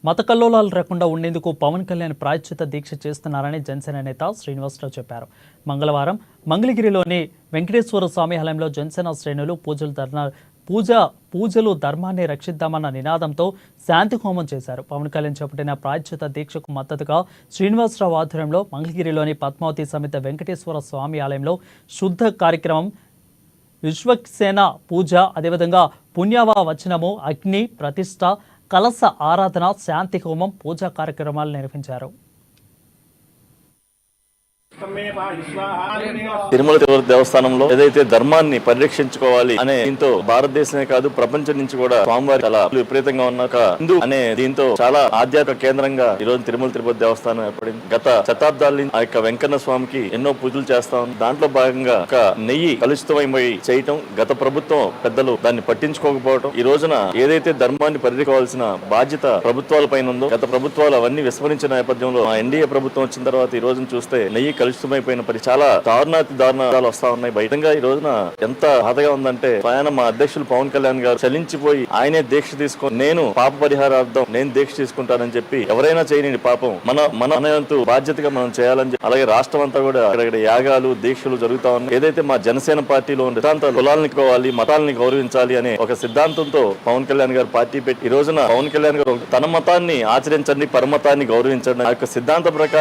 మత కల్లోలాలు రాకుండా ఉండేందుకు పవన్ కళ్యాణ్ ప్రాయశ్చిత్త దీక్ష చేస్తున్నారని జనసేన నేత శ్రీనివాసరావు చెప్పారు. మంగళవారం మంగళగిరిలోని వెంకటేశ్వర స్వామి ఆలయంలో జనసేన శ్రేణులు పూజలు ధర్మాన్ని రక్షిద్దామన్న నినాదంతో శాంతి హోమం చేశారు. పవన్ కళ్యాణ్ చేపట్టిన ప్రాయశ్చిత్త దీక్షకు మద్దతుగా శ్రీనివాసరావు ఆధ్వర్యంలో మంగళగిరిలోని పద్మావతి సమేత వెంకటేశ్వర స్వామి ఆలయంలో శుద్ధ కార్యక్రమం, విశ్వక్సేన పూజ, అదేవిధంగా పుణ్యవా వచనము, అగ్ని ప్రతిష్ఠ, కలశ ఆరాధన, శాంతి హోమం, పూజా కార్యక్రమాలు నిర్వహించారు. తిరుమల తిరుపతి దేవస్థానంలో ఏదైతే ధర్మాన్ని పరిరక్షించుకోవాలి అనే దీంతో భారతదేశమే కాదు ప్రపంచం నుంచి కూడా స్వామివారి చాలా విపరీతంగా ఉన్నాక హిందూ అనే దీంతో చాలా ఆధ్యాత్మిక కేంద్రంగా ఈ రోజు తిరుమల తిరుపతి దేవస్థానం ఏర్పడింది. గత శతాబ్దాల నుంచి ఆ యొక్క వెంకన్న స్వామికి ఎన్నో పూజలు చేస్తా ఉంది. దాంట్లో భాగంగా ఒక నెయ్యి కలుషితమైపోయి చేయటం, గత ప్రభుత్వం పెద్దలు దాన్ని పట్టించుకోకపోవడం, ఈ రోజున ఏదైతే ధర్మాన్ని పరిరక్షించుకోవాల్సిన బాధ్యత ప్రభుత్వాల పైన ఉందో గత ప్రభుత్వాలు అవన్నీ విస్మరించిన నేపథ్యంలో ఎన్డీఏ ప్రభుత్వం వచ్చిన తర్వాత ఈ రోజున చూస్తే నెయ్యి కలుషితమైపోయిన చాలా దారుణాలు వస్తా ఉన్నాయి. బయటంగా ఈ రోజున ఎంత బాధగా ఉందంటే స్వయాన మా అధ్యక్షులు పవన్ కళ్యాణ్ గారు చలించిపోయి ఆయనే దీక్ష తీసుకొని నేను పాప పరిహారార్థం నేను దీక్ష తీసుకుంటానని చెప్పి ఎవరైనా చేయని పాపం మన వంతు బాధ్యతగా మనం చేయాలని చెప్పి, అలాగే రాష్ట్రం అంతా కూడా అక్కడ యాగాలు దీక్షలు జరుగుతా ఉన్నాయి. ఏదైతే మా జనసేన పార్టీలో సిద్ధాంతాలు కులాలని కోవాలి, మతాలని గౌరవించాలి అనే ఒక సిద్ధాంతంతో పవన్ కళ్యాణ్ గారు పార్టీ పెట్టి ఈ రోజున పవన్ కళ్యాణ్ గారు తన మతాన్ని ఆచరించండి, పరమతాన్ని గౌరవించండి ఆ యొక్క సిద్ధాంతం ప్రకారం